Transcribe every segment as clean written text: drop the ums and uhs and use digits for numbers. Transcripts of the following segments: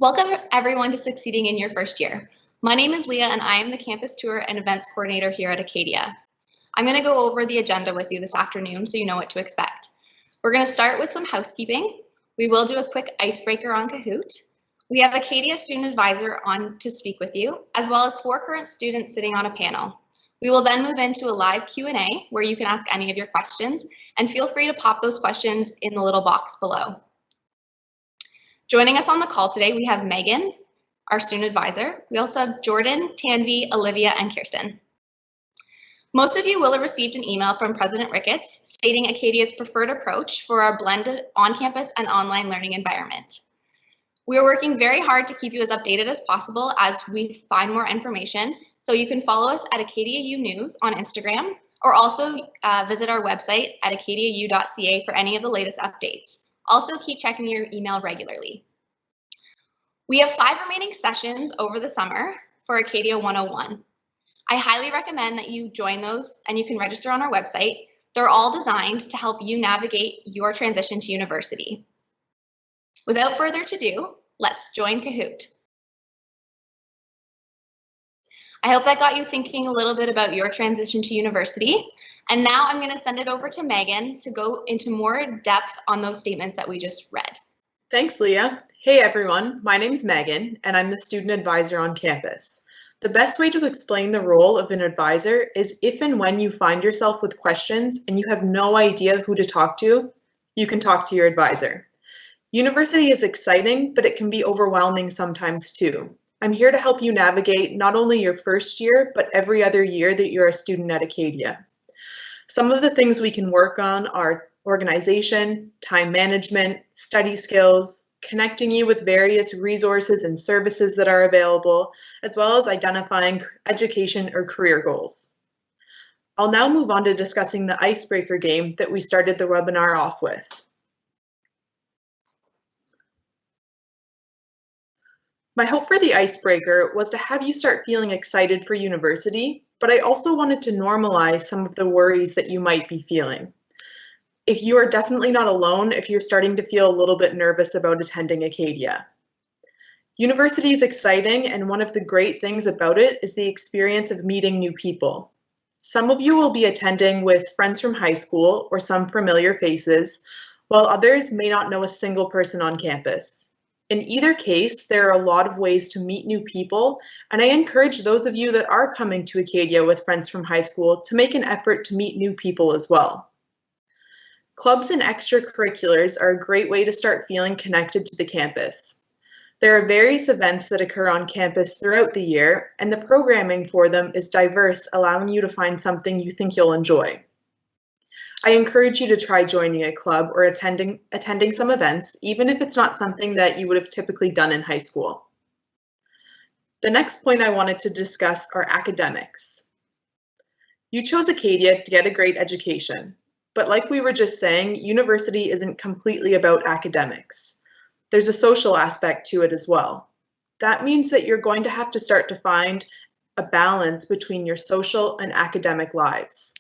Welcome everyone to Succeeding in Your First Year. My name is Leah and I am the Campus Tour and Events Coordinator here at Acadia. I'm going to go over the agenda with you this afternoon so you know what to expect. We're going to start with some housekeeping. We will do a quick icebreaker on Kahoot. We have Acadia Student Advisor on to speak with you, as well as 4 current students sitting on a panel. We will then move into a live Q&A where you can ask any of your questions, and feel free to pop those questions in the little box below. Joining us on the call today, we have Megan, our student advisor. We also have Jordan, Tanvi, Olivia, and Kirsten. Most of you will have received an email from President Ricketts stating Acadia's preferred approach for our blended on-campus and online learning environment. We are working very hard to keep you as updated as possible as we find more information, so you can follow us at Acadia U News on Instagram, or also visit our website at acadiau.ca for any of the latest updates. Also, keep checking your email regularly. We have 5 remaining sessions over the summer for Acadia 101. I highly recommend that you join those, and you can register on our website. They're all designed to help you navigate your transition to university. Without further ado, let's join Kahoot. I hope that got you thinking a little bit about your transition to university. And now I'm going to send it over to Megan to go into more depth on those statements that we just read. Thanks, Leah. Hey everyone, my name's Megan, and I'm the student advisor on campus. The best way to explain the role of an advisor is if and when you find yourself with questions and you have no idea who to talk to, you can talk to your advisor. University is exciting, but it can be overwhelming sometimes too. I'm here to help you navigate not only your first year, but every other year that you're a student at Acadia. Some of the things we can work on are organization, time management, study skills, connecting you with various resources and services that are available, as well as identifying education or career goals. I'll now move on to discussing the icebreaker game that we started the webinar off with. My hope for the icebreaker was to have you start feeling excited for university, but I also wanted to normalize some of the worries that you might be feeling. If you are definitely not alone if you're starting to feel a little bit nervous about attending Acadia. University is exciting, and one of the great things about it is the experience of meeting new people. Some of you will be attending with friends from high school or some familiar faces, while others may not know a single person on campus. In either case, there are a lot of ways to meet new people, and I encourage those of you that are coming to Acadia with friends from high school to make an effort to meet new people as well. Clubs and extracurriculars are a great way to start feeling connected to the campus. There are various events that occur on campus throughout the year, and the programming for them is diverse, allowing you to find something you think you'll enjoy. I encourage you to try joining a club or attending some events, even if it's not something that you would have typically done in high school. The next point I wanted to discuss are academics. You chose Acadia to get a great education, but like we were just saying, university isn't completely about academics. There's a social aspect to it as well. That means that you're going to have to start to find a balance between your social and academic lives.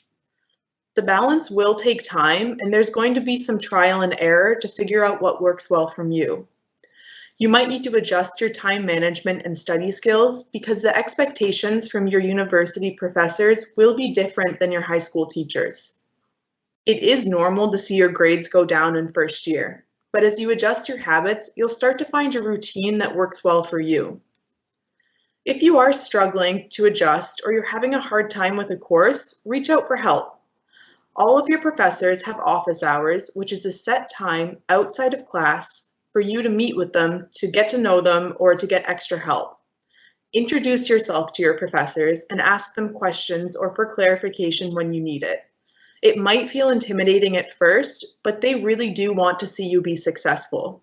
The balance will take time, and there's going to be some trial and error to figure out what works well from you. You might need to adjust your time management and study skills because the expectations from your university professors will be different than your high school teachers. It is normal to see your grades go down in first year, but as you adjust your habits, you'll start to find a routine that works well for you. If you are struggling to adjust or you're having a hard time with a course, reach out for help. All of your professors have office hours, which is a set time outside of class for you to meet with them, to get to know them, or to get extra help. Introduce yourself to your professors and ask them questions or for clarification when you need it. It might feel intimidating at first, but they really do want to see you be successful.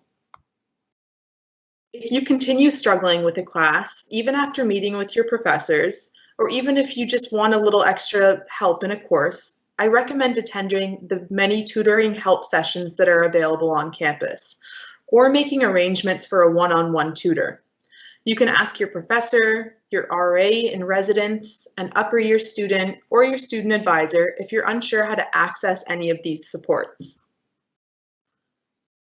If you continue struggling with a class, even after meeting with your professors, or even if you just want a little extra help in a course, I recommend attending the many tutoring help sessions that are available on campus, or making arrangements for a one-on-one tutor. You can ask your professor, your RA in residence, an upper year student, or your student advisor if you're unsure how to access any of these supports.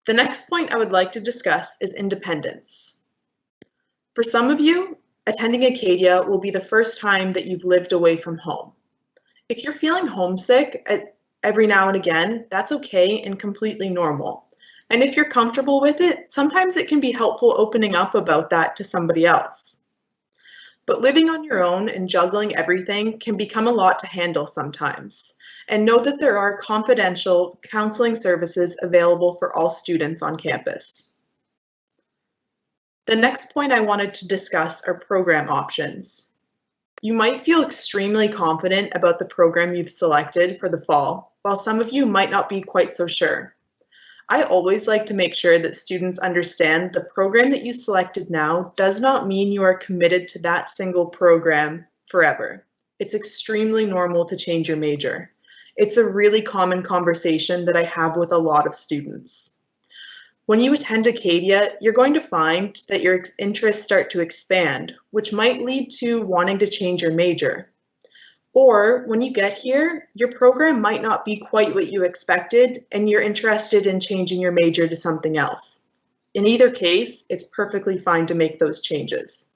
The next point I would like to discuss is independence. For some of you, attending Acadia will be the first time that you've lived away from home. If you're feeling homesick every now and again, that's okay and completely normal. And if you're comfortable with it, sometimes it can be helpful opening up about that to somebody else. But living on your own and juggling everything can become a lot to handle sometimes. And note that there are confidential counseling services available for all students on campus. The next point I wanted to discuss are program options. You might feel extremely confident about the program you've selected for the fall, while some of you might not be quite so sure. I always like to make sure that students understand the program that you selected now does not mean you are committed to that single program forever. It's extremely normal to change your major. It's a really common conversation that I have with a lot of students. When you attend Acadia, you're going to find that your interests start to expand, which might lead to wanting to change your major. Or when you get here, your program might not be quite what you expected and you're interested in changing your major to something else. In either case, it's perfectly fine to make those changes.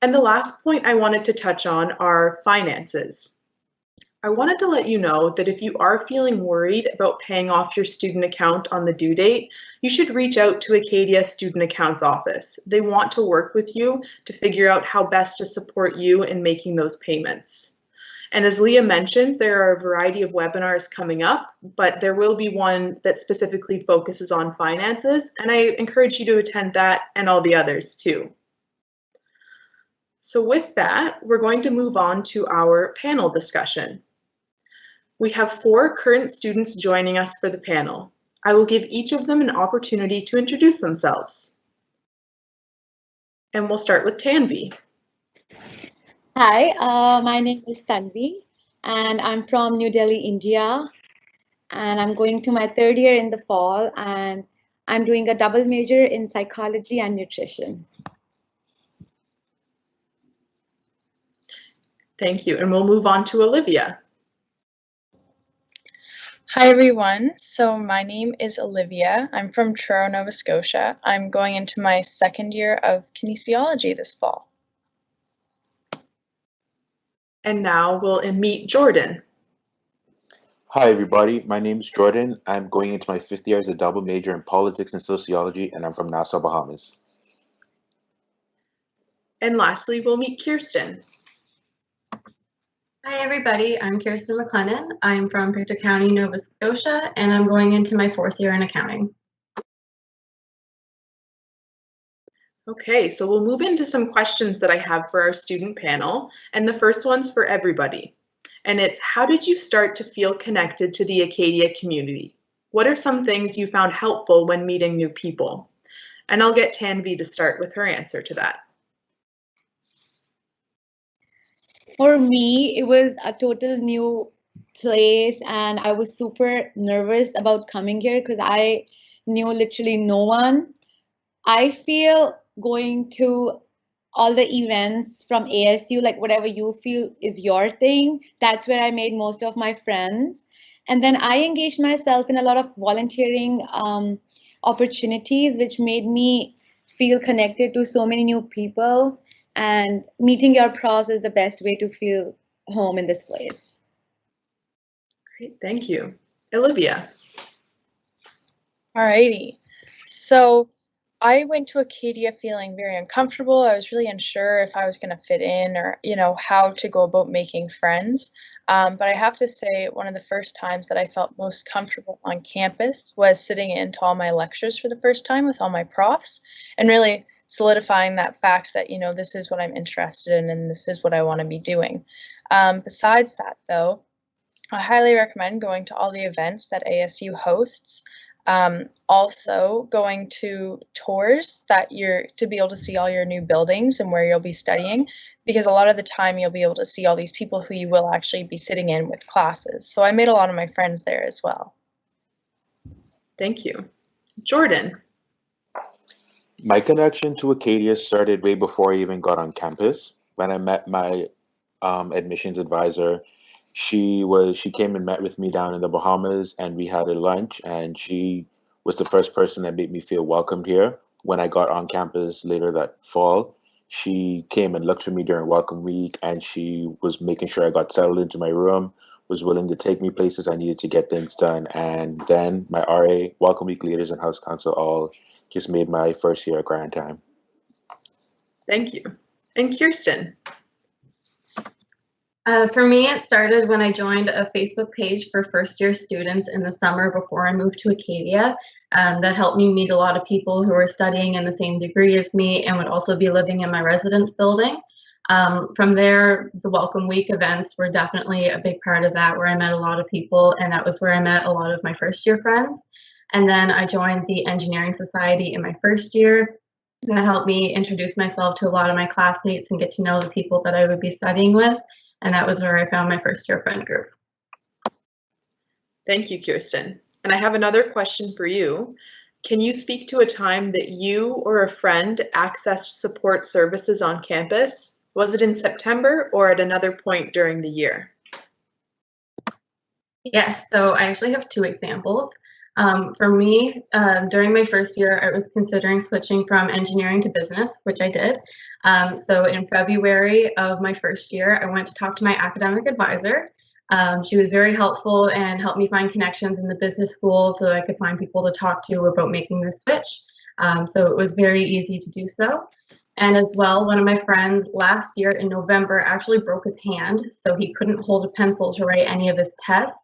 And the last point I wanted to touch on are finances. I wanted to let you know that if you are feeling worried about paying off your student account on the due date, you should reach out to Acadia Student Accounts Office. They want to work with you to figure out how best to support you in making those payments. And as Leah mentioned, there are a variety of webinars coming up, but there will be one that specifically focuses on finances, and I encourage you to attend that and all the others too. So with that, we're going to move on to our panel discussion. We have 4 current students joining us for the panel. I will give each of them an opportunity to introduce themselves. And we'll start with Tanvi. Hi, my name is Tanvi, and I'm from New Delhi, India. And I'm going to my 3rd year in the fall, and I'm doing a double major in psychology and nutrition. Thank you. And we'll move on to Olivia. Hi everyone, so my name is Olivia. I'm from Truro, Nova Scotia. I'm going into my 2nd year of kinesiology this fall. And now we'll meet Jordan. Hi everybody, my name is Jordan. I'm going into my 5th year as a double major in politics and sociology, and I'm from Nassau, Bahamas. And lastly, we'll meet Kirsten. Hi everybody, I'm Kirsten McLennan. I'm from Pictou County, Nova Scotia, and I'm going into my 4th year in accounting. Okay, so we'll move into some questions that I have for our student panel, and the first one's for everybody. And it's, how did you start to feel connected to the Acadia community? What are some things you found helpful when meeting new people? And I'll get Tanvi to start with her answer to that. For me, it was a total new place, and I was super nervous about coming here because I knew literally no one. I feel going to all the events from ASU, like whatever you feel is your thing, that's where I made most of my friends. And then I engaged myself in a lot of volunteering opportunities, which made me feel connected to so many new people. And meeting your pros is the best way to feel home in this place. Great, thank you. Olivia. Alrighty, so I went to Acadia feeling very uncomfortable. I was really unsure if I was going to fit in or, how to go about making friends. But I have to say, one of the first times that I felt most comfortable on campus was sitting into all my lectures for the first time with all my profs and really solidifying that fact that, this is what I'm interested in and this is what I want to be doing. Besides that, though, I highly recommend going to all the events that ASU hosts. Also going to tours to be able to see all your new buildings and where you'll be studying, because a lot of the time you'll be able to see all these people who you will actually be sitting in with classes. So I made a lot of my friends there as well. Thank you. Jordan. My connection to Acadia started way before I even got on campus. When I met my admissions advisor, she came and met with me down in the Bahamas, and we had a lunch, and she was the first person that made me feel welcomed here. when I got on campus later that fall, she came and looked for me during welcome week, and she was making sure I got settled into my room, was willing to take me places I needed to get things done. And then my RA, welcome week leaders, and house council all just made my first year a grand time. Thank you. And Kirsten? For me, it started when I joined a Facebook page for first-year students in the summer before I moved to Acadia. That helped me meet a lot of people who were studying in the same degree as me and would also be living in my residence building. From there, the Welcome Week events were definitely a big part of that, where I met a lot of people, and that was where I met a lot of my first-year friends. And then I joined the Engineering Society in my first year. That helped me introduce myself to a lot of my classmates and get to know the people that I would be studying with. And that was where I found my first year friend group. Thank you, Kirsten. And I have another question for you. Can you speak to a time that you or a friend accessed support services on campus? Was it in September or at another point during the year? Yes, so I actually have two examples. For me, during my first year, I was considering switching from engineering to business, which I did. So in February of my first year, I went to talk to my academic advisor. She was very helpful and helped me find connections in the business school so that I could find people to talk to about making this switch. So it was very easy to do so. And as well, one of my friends last year in November actually broke his hand, so he couldn't hold a pencil to write any of his tests.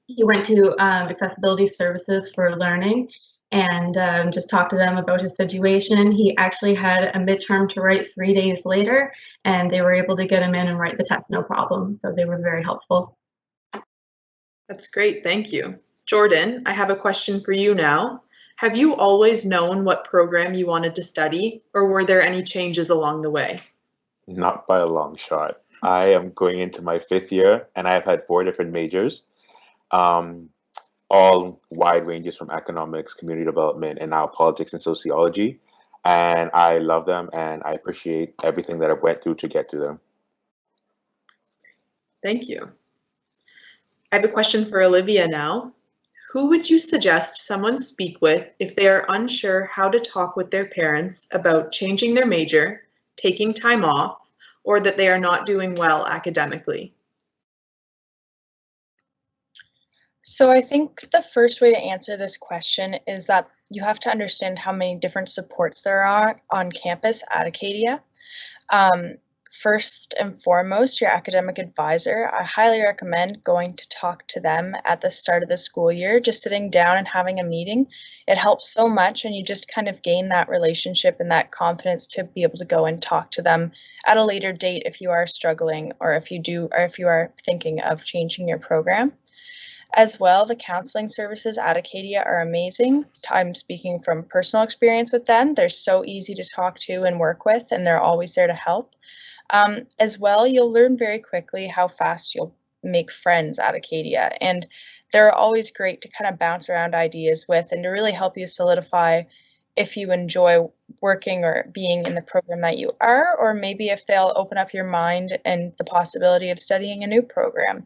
He went to Accessibility Services for Learning and just talked to them about his situation. He actually had a midterm to write 3 days later, and they were able to get him in and write the test no problem. So they were very helpful. That's great, thank you. Jordan, I have a question for you now. Have you always known what program you wanted to study, or were there any changes along the way? Not by a long shot. I am going into my 5th year, and I've had 4 different majors. All wide ranges from economics, community development, and now politics and sociology. And I love them, and I appreciate everything that I've went through to get through them. Thank you. I have a question for Olivia now. Who would you suggest someone speak with if they are unsure how to talk with their parents about changing their major, taking time off, or that they are not doing well academically? So I think the first way to answer this question is that you have to understand how many different supports there are on campus at Acadia. First and foremost, your academic advisor. I highly recommend going to talk to them at the start of the school year, just sitting down and having a meeting. It helps so much, and you just kind of gain that relationship and that confidence to be able to go and talk to them at a later date if you are struggling, or if you are thinking of changing your program. As well, the counseling services at Acadia are amazing. I'm speaking from personal experience with them. They're so easy to talk to and work with, and they're always there to help. As well, you'll learn very quickly how fast you'll make friends at Acadia, and they're always great to kind of bounce around ideas with and to really help you solidify if you enjoy working or being in the program that you are, or maybe if they'll open up your mind and the possibility of studying a new program.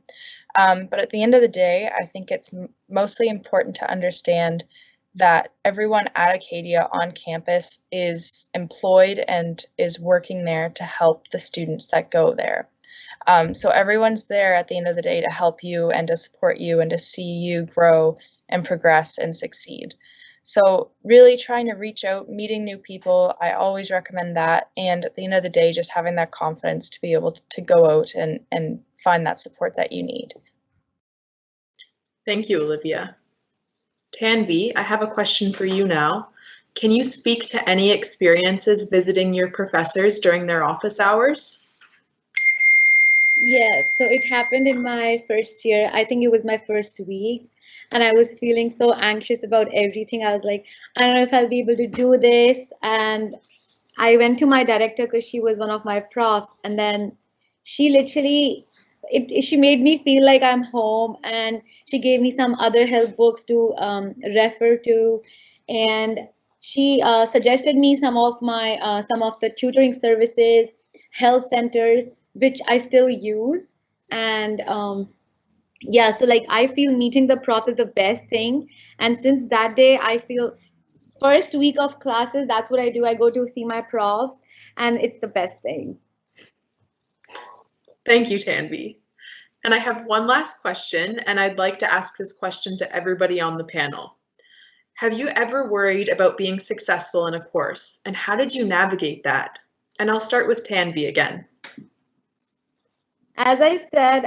But at the end of the day, I think it's mostly important to understand that everyone at Acadia on campus is employed and is working there to help the students that go there. So everyone's there at the end of the day to help you and to support you and to see you grow and progress and succeed. So really trying to reach out, meeting new people, I always recommend that. And at the end of the day, just having that confidence to be able to go out and find that support that you need. Thank you, Olivia. Tanvi, I have a question for you now. Can you speak to any experiences visiting your professors during their office hours? Yes, so it happened in my first year. I think it was my first week, and I was feeling so anxious about everything. I was like, I don't know if I'll be able to do this. And I went to my director because she was one of my profs, and then she literally, she made me feel like I'm home, and she gave me some other help books to refer to, and she suggested me some of the tutoring services, help centers, which I still use. And yeah, so like I feel meeting the profs is the best thing, and since that day I feel first week of classes, that's what I do. I go to see my profs, and it's the best thing. Thank you, Tanvi. And I have one last question, and I'd like to ask this question to everybody on the panel. Have you ever worried about being successful in a course, and how did you navigate that? And I'll start with Tanvi again. As I said,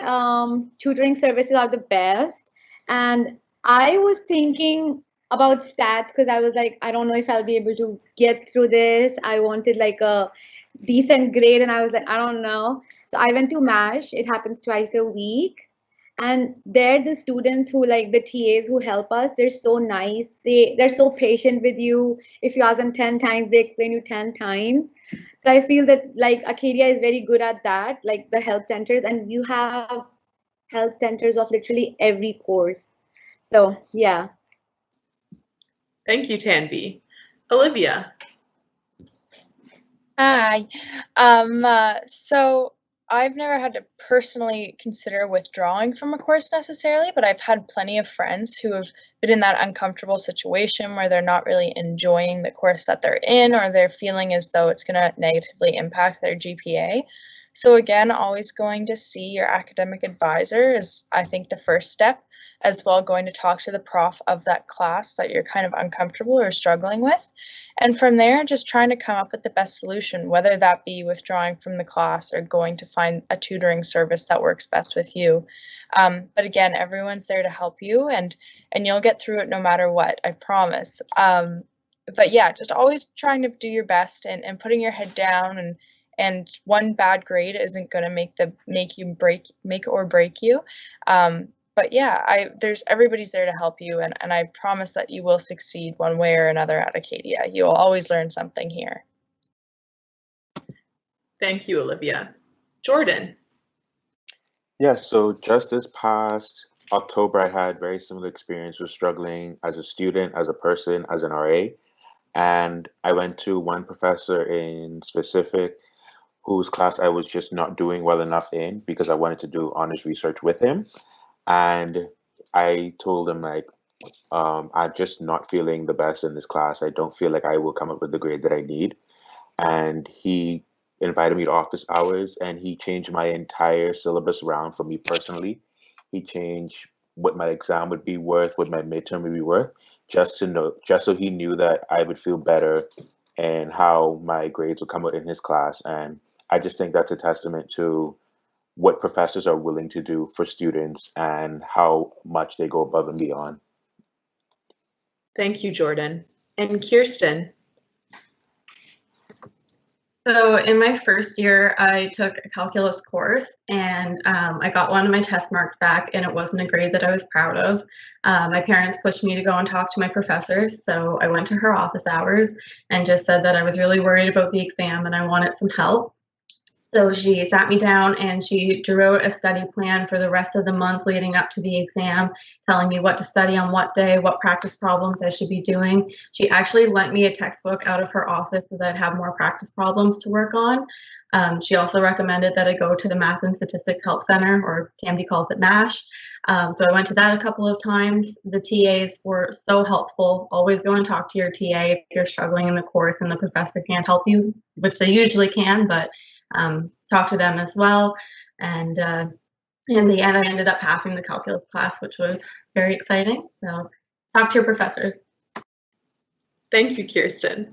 tutoring services are the best. And I was thinking about stats because I was like, I don't know if I'll be able to get through this. I wanted like a decent grade, and I was like, I don't know. So I went to MASH. It happens twice a week. And there, the students who like the TAs who help us, they're so nice. They're so patient with you. If you ask them 10 times, they explain you 10 times. So I feel that like Acadia is very good at that, like the help centers, and you have help centers of literally every course. So yeah. Thank you, Tanvi. Olivia. Hi. So I've never had to personally consider withdrawing from a course necessarily, but I've had plenty of friends who have been in that uncomfortable situation where they're not really enjoying the course that they're in, or they're feeling as though it's going to negatively impact their GPA. So again, always going to see your academic advisor is, I think, the first step, as well going to talk to the prof of that class that you're kind of uncomfortable or struggling with. And from there, just trying to come up with the best solution, whether that be withdrawing from the class or going to find a tutoring service that works best with you. But again, everyone's there to help you, and you'll get through it no matter what, I promise. But yeah, just always trying to do your best and putting your head down, and one bad grade isn't going to make or break you. But yeah, everybody's there to help you, and I promise that you will succeed one way or another at Acadia. You'll always learn something here. Thank you, Olivia. Jordan. Yeah, so just this past October, I had very similar experience with struggling as a student, as a person, as an RA. And I went to one professor in specific whose class I was just not doing well enough in because I wanted to do honors research with him. And I told him, like, I'm just not feeling the best in this class. I don't feel like I will come up with the grade that I need. And he invited me to office hours, and he changed my entire syllabus around for me personally. He changed what my exam would be worth, what my midterm would be worth, just so he knew that I would feel better and how my grades would come out in his class. And I just think that's a testament to what professors are willing to do for students and how much they go above and beyond. Thank you, Jordan. And Kirsten. So in my first year, I took a calculus course, and I got one of my test marks back, and it wasn't a grade that I was proud of. My parents pushed me to go and talk to my professors, so I went to her office hours and just said that I was really worried about the exam and I wanted some help. So she sat me down and she drew out a study plan for the rest of the month leading up to the exam, telling me what to study on what day, what practice problems I should be doing. She actually lent me a textbook out of her office so that I'd have more practice problems to work on. She also recommended that I go to the Math and Statistics Help Center, or Canby calls it MASH. So I went to that a couple of times. The TAs were so helpful. Always go and talk to your TA if you're struggling in the course and the professor can't help you, which they usually can, but talk to them as well. And in the end, I ended up passing the calculus class, which was very exciting. So talk to your professors. Thank you, Kirsten.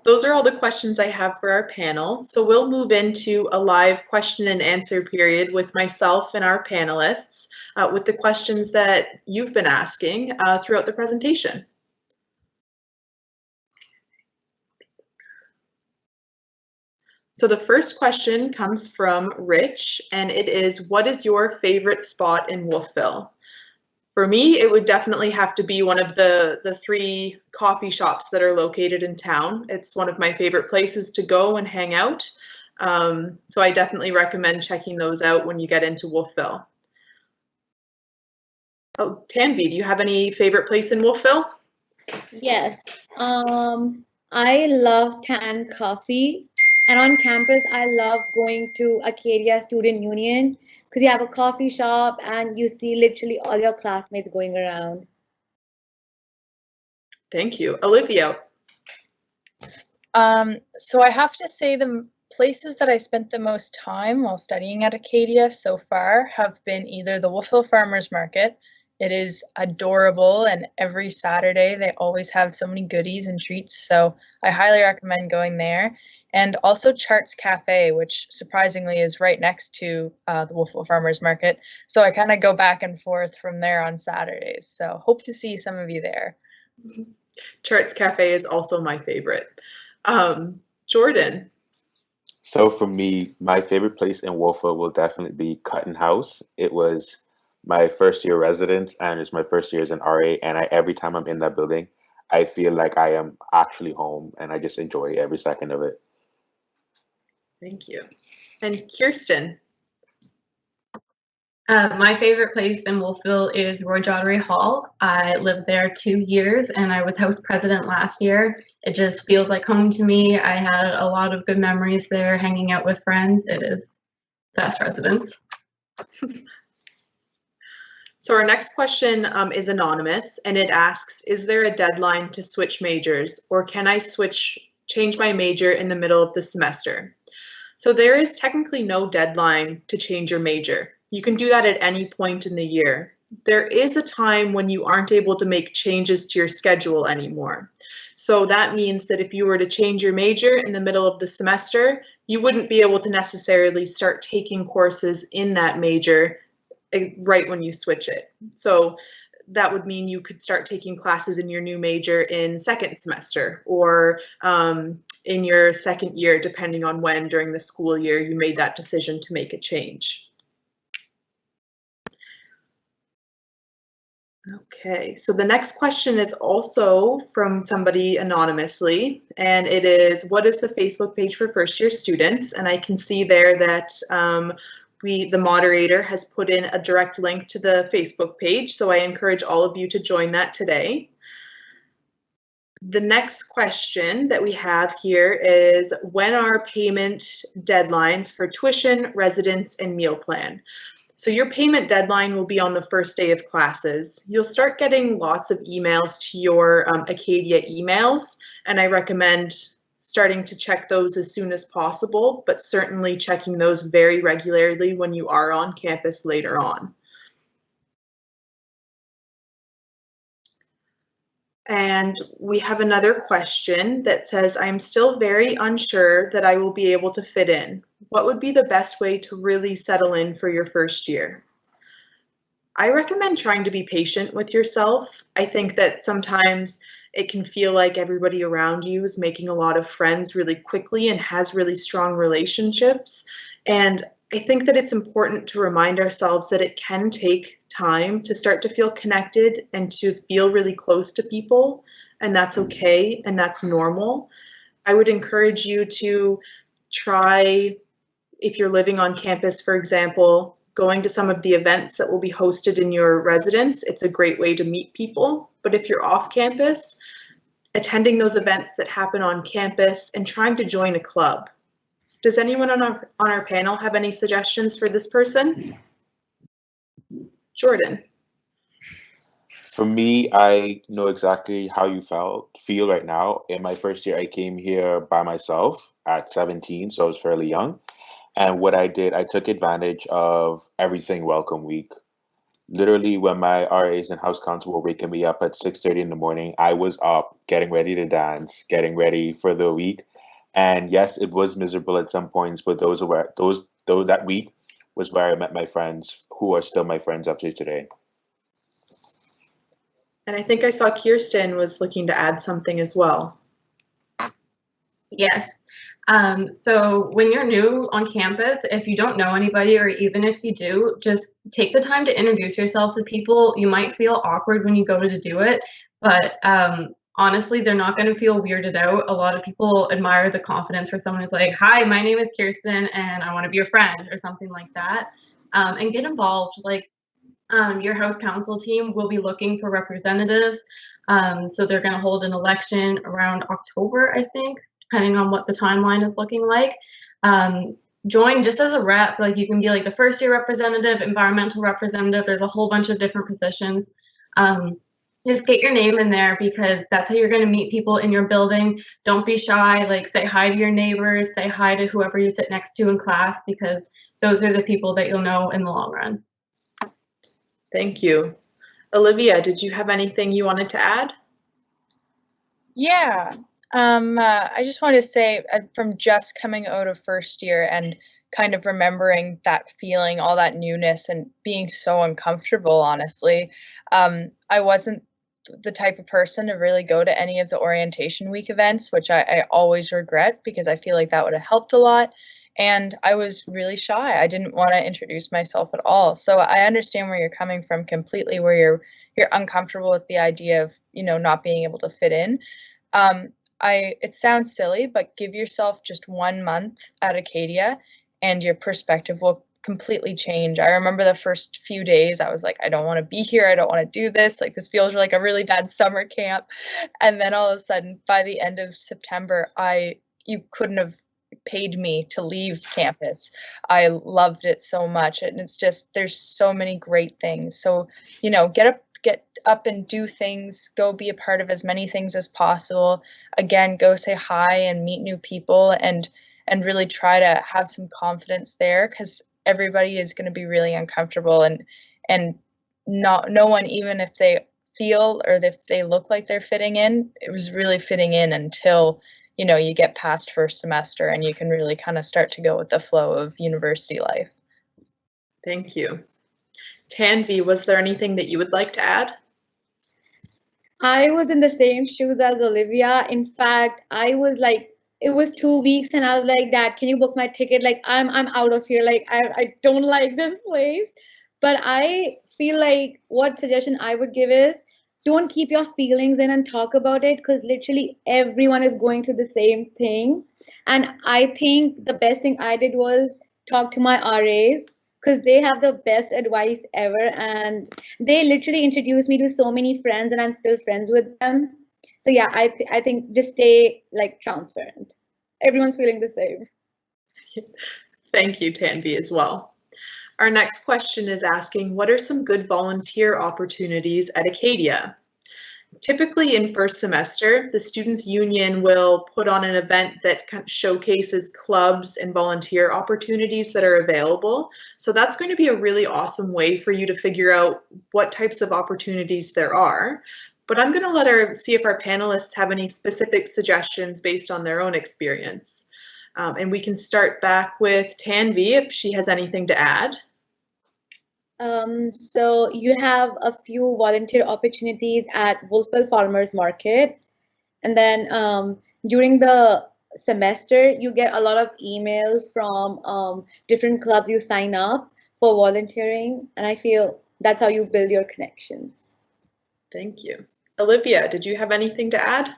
Those are all the questions I have for our panel. So we'll move into a live question and answer period with myself and our panelists with the questions that you've been asking throughout the presentation. So the first question comes from Rich, and it is, what is your favorite spot in Wolfville? For me, it would definitely have to be one of the 3 coffee shops that are located in town. It's one of my favorite places to go and hang out. So I definitely recommend checking those out when you get into Wolfville. Oh, Tanvi, do you have any favorite place in Wolfville? Yes. I love Tan Coffee. And on campus, I love going to Acadia Student Union because you have a coffee shop and you see literally all your classmates going around. Thank you. Olivia. So I have to say the places that I spent the most time while studying at Acadia so far have been either the Wolfville Farmers Market. It is adorable, and every Saturday they always have so many goodies and treats, so I highly recommend going there. And also Charts Cafe, which surprisingly is right next to the Wolfville Farmers Market. So I kind of go back and forth from there on Saturdays. So hope to see some of you there. Charts Cafe is also my favorite. Jordan. So for me, my favorite place in Wolfa will definitely be Cutton House. It was my first year residence and it's my first year as an RA. And every time I'm in that building, I feel like I am actually home and I just enjoy every second of it. Thank you. And Kirsten. My favorite place in Wolfville is Roy Jottery Hall. I lived there 2 years and I was house president last year. It just feels like home to me. I had a lot of good memories there, hanging out with friends. It is best residence. So our next question is anonymous, and it asks, is there a deadline to switch majors, or can I change my major in the middle of the semester? So there is technically no deadline to change your major. You can do that at any point in the year. There is a time when you aren't able to make changes to your schedule anymore. So that means that if you were to change your major in the middle of the semester, you wouldn't be able to necessarily start taking courses in that major right when you switch it. So that would mean you could start taking classes in your new major in second semester or in your second year, depending on when during the school year you made that decision to make a change. Okay, so the next question is also from somebody anonymously, and it is, what is the Facebook page for first year students? And I can see there that the moderator has put in a direct link to the Facebook page, so I encourage all of you to join that today. The next question that we have here is, when are payment deadlines for tuition, residence, and meal plan? So your payment deadline will be on the first day of classes. You'll start getting lots of emails to your Acadia emails, and I recommend starting to check those as soon as possible, but certainly checking those very regularly when you are on campus later on. And we have another question that says, I'm still very unsure that I will be able to fit in. What would be the best way to really settle in for your first year? I recommend trying to be patient with yourself. I think that sometimes it can feel like everybody around you is making a lot of friends really quickly and has really strong relationships. And I think that it's important to remind ourselves that it can take time to start to feel connected and to feel really close to people, and that's okay and that's normal. I would encourage you to try, if you're living on campus, for example, going to some of the events that will be hosted in your residence. It's a great way to meet people. But if you're off campus, attending those events that happen on campus and trying to join a club. Does anyone on our panel have any suggestions for this person? Jordan. For me, I know exactly how you feel right now. In my first year, I came here by myself at 17, so I was fairly young. And what I did, I took advantage of everything welcome week. Literally, when my RAs and house council were waking me up at 6:30 in the morning, I was up getting ready to dance, getting ready for the week. And yes, it was miserable at some points, but that week was where I met my friends who are still my friends up to today. And I think I saw Kirsten was looking to add something as well. Yes. So when you're new on campus, if you don't know anybody, or even if you do, just take the time to introduce yourself to people. You might feel awkward when you go to do it, but honestly, they're not going to feel weirded out. A lot of people admire the confidence for someone who's like, hi, my name is Kirsten and I want to be your friend, or something like that. And get involved. Like, your house council team will be looking for representatives. So they're going to hold an election around October, I think, depending on what the timeline is looking like. Join just as a rep. Like, you can be like the first year representative, environmental representative. There's a whole bunch of different positions. just get your name in there, because that's how you're going to meet people in your building. Don't be shy. Like, say hi to your neighbors, say hi to whoever you sit next to in class, because those are the people that you'll know in the long run. Thank you. Olivia, did you have anything you wanted to add? Yeah. I just wanted to say, from just coming out of first year and kind of remembering that feeling, all that newness, and being so uncomfortable, honestly, I wasn't the type of person to really go to any of the orientation week events, which I always regret, because I feel like that would have helped a lot. And I was really shy. I didn't want to introduce myself at all. So I understand where you're coming from completely, where you're uncomfortable with the idea of, not being able to fit in. It sounds silly, but give yourself just 1 month at Acadia and your perspective will completely change. I remember the first few days I was like, I don't want to be here. I don't want to do this. Like, this feels like a really bad summer camp. And then all of a sudden, by the end of September, you couldn't have paid me to leave campus. I loved it so much. And it's just, there's so many great things. So, get up and do things, go be a part of as many things as possible. Again, go say hi and meet new people, and really try to have some confidence there, because everybody is going to be really uncomfortable, and no one, even if they feel or if they look like they're fitting in, it was really fitting in until you get past first semester and you can really kind of start to go with the flow of university life. Thank you. Tanvi, was there anything that you would like to add? I was in the same shoes as Olivia. In fact, I was like, it was 2 weeks and I was like, Dad, can you book my ticket? Like, I'm out of here. Like, I don't like this place. But I feel like what suggestion I would give is, don't keep your feelings in and talk about it, because literally everyone is going through the same thing. And I think the best thing I did was talk to my RAs, because they have the best advice ever, and they literally introduced me to so many friends and I'm still friends with them. So yeah, I think just stay like transparent. Everyone's feeling the same. Thank you, Tanvi, as well. Our next question is asking, what are some good volunteer opportunities at Acadia? Typically in first semester, the Students' Union will put on an event that showcases clubs and volunteer opportunities that are available. So that's going to be a really awesome way for you to figure out what types of opportunities there are. But I'm going to see if our panelists have any specific suggestions based on their own experience. And we can start back with Tanvi if she has anything to add. So you have a few volunteer opportunities at Wolfville Farmers Market. And then during the semester, you get a lot of emails from different clubs you sign up for volunteering. And I feel that's how you build your connections. Thank you. Olivia, did you have anything to add?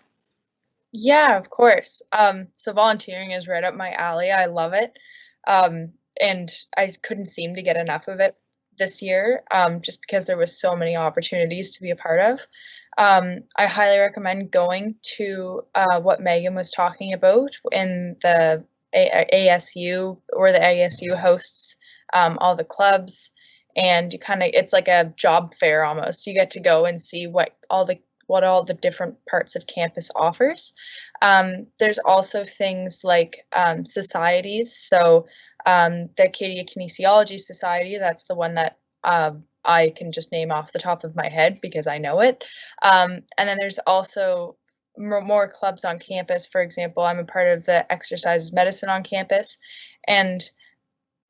Yeah, of course. So volunteering is right up my alley. I love it. And I couldn't seem to get enough of it this year, just because there was so many opportunities to be a part of. I highly recommend going to what Megan was talking about in the ASU, where the ASU hosts all the clubs, and it's like a job fair almost. You get to go and see what all the different parts of campus offers. There's also things like societies. So the Acadia Kinesiology Society, that's the one that I can just name off the top of my head because I know it. And then there's also more clubs on campus. For example, I'm a part of the exercise medicine on campus, and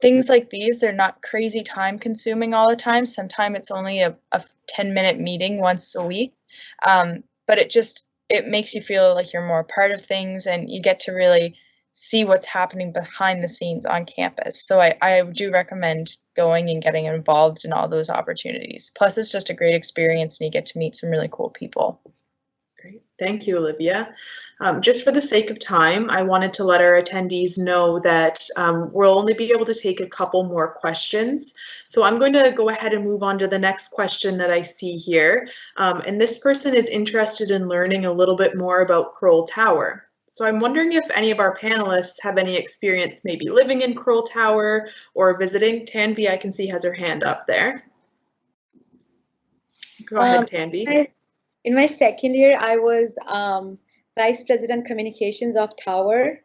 things like these, they're not crazy time consuming all the time. Sometimes it's only a 10-minute meeting once a week. But it makes you feel like you're more a part of things, and you get to really see what's happening behind the scenes on campus. So I do recommend going and getting involved in all those opportunities. Plus, it's just a great experience and you get to meet some really cool people. Great. Thank you, Olivia. Just for the sake of time, I wanted to let our attendees know that we'll only be able to take a couple more questions. So I'm going to go ahead and move on to the next question that I see here. And this person is interested in learning a little bit more about Kroll Tower. So I'm wondering if any of our panelists have any experience maybe living in Kroll Tower or visiting. Tanvi, I can see, has her hand up there. Go ahead, Tanvi. In my second year, I was Vice President Communications of Tower.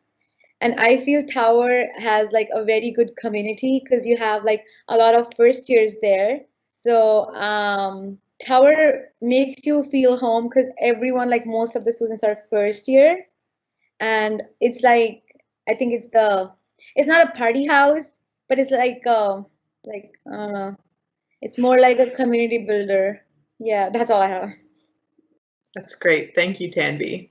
And I feel Tower has like a very good community because you have like a lot of first years there. So Tower makes you feel home because everyone, like most of the students are first year. And it's like, I think it's not a party house, but it's like, it's more like a community builder. Yeah, that's all I have. That's great. Thank you, Tanvi.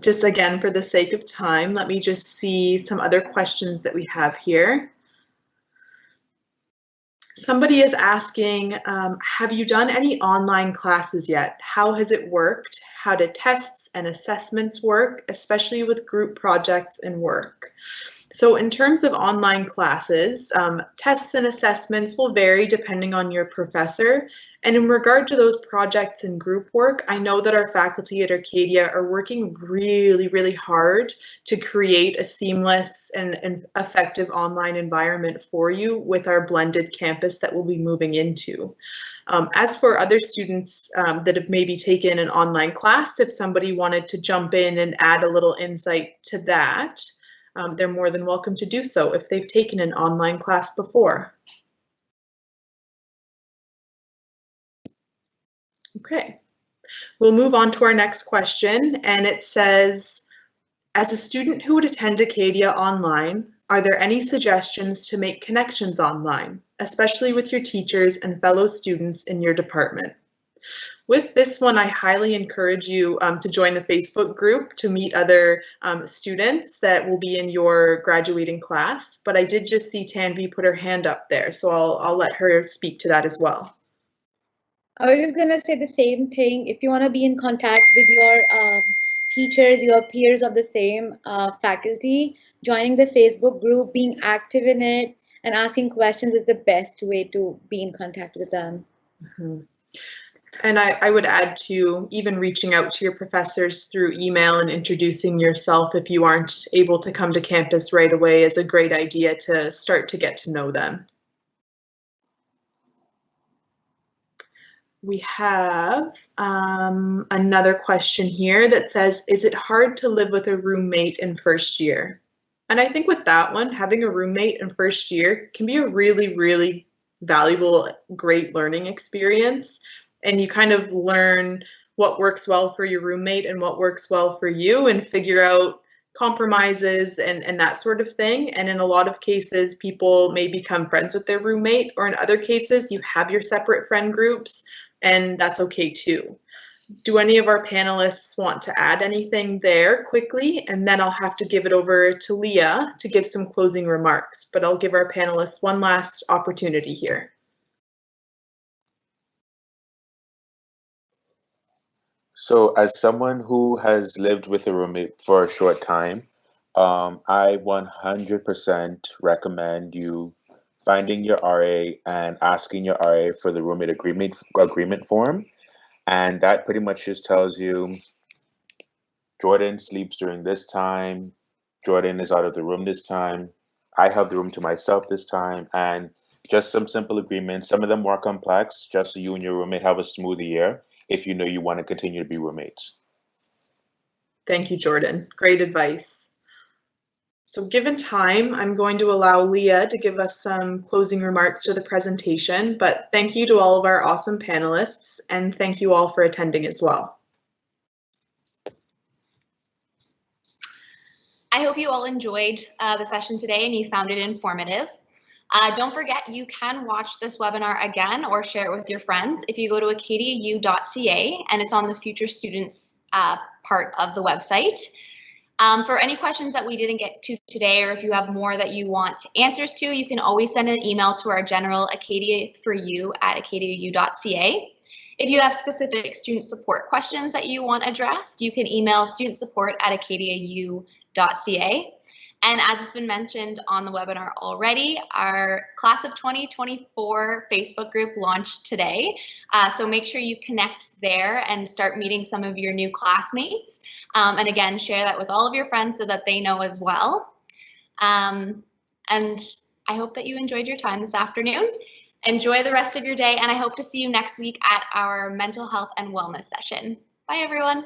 Just again, for the sake of time, let me just see some other questions that we have here. Somebody is asking, have you done any online classes yet? How has it worked? How do tests and assessments work, especially with group projects and work? So in terms of online classes, tests and assessments will vary depending on your professor. And in regard to those projects and group work, I know that our faculty at Acadia are working really, really hard to create a seamless and effective online environment for you with our blended campus that we'll be moving into. As for other students that have maybe taken an online class, if somebody wanted to jump in and add a little insight to that, they're more than welcome to do so if they've taken an online class before. Okay, we'll move on to our next question, and it says, as a student who would attend Acadia online, are there any suggestions to make connections online, especially with your teachers and fellow students in your department? With this one, I highly encourage you to join the Facebook group to meet other students that will be in your graduating class. But I did just see Tanvi put her hand up there, so I'll let her speak to that as well. I was just gonna say the same thing. If you want to be in contact with your teachers, your peers of the same faculty, joining the Facebook group, being active in it, and asking questions is the best way to be in contact with them. Mm-hmm. And I would add to even reaching out to your professors through email and introducing yourself if you aren't able to come to campus right away is a great idea to start to get to know them. We have another question here that says, is it hard to live with a roommate in first year? And I think with that one, having a roommate in first year can be a really, really valuable, great learning experience. And you kind of learn what works well for your roommate and what works well for you and figure out compromises and that sort of thing. And in a lot of cases, people may become friends with their roommate, or in other cases, you have your separate friend groups, and that's okay too. Do any of our panelists want to add anything there quickly? And then I'll have to give it over to Leah to give some closing remarks, but I'll give our panelists one last opportunity here. So, as someone who has lived with a roommate for a short time, I 100% recommend you finding your RA and asking your RA for the roommate agreement form. And that pretty much just tells you Jordan sleeps during this time, Jordan is out of the room this time, I have the room to myself this time, and just some simple agreements. Some of them more complex, just so you and your roommate have a smoother year if you know you want to continue to be roommates. Thank you, Jordan. Great advice. So given time, I'm going to allow Leah to give us some closing remarks to the presentation, but thank you to all of our awesome panelists, and thank you all for attending as well. I hope you all enjoyed the session today and you found it informative. Don't forget, you can watch this webinar again or share it with your friends if you go to acadiau.ca, and it's on the Future Students part of the website. For any questions that we didn't get to today, or if you have more that you want answers to, you can always send an email to our general acadiaforyou@acadiau.ca. If you have specific student support questions that you want addressed, you can email studentsupport@acadiau.ca. And as it's been mentioned on the webinar already, our Class of 2024 Facebook group launched today. So make sure you connect there and start meeting some of your new classmates. And again, share that with all of your friends so that they know as well. And I hope that you enjoyed your time this afternoon. Enjoy the rest of your day, and I hope to see you next week at our mental health and wellness session. Bye, everyone.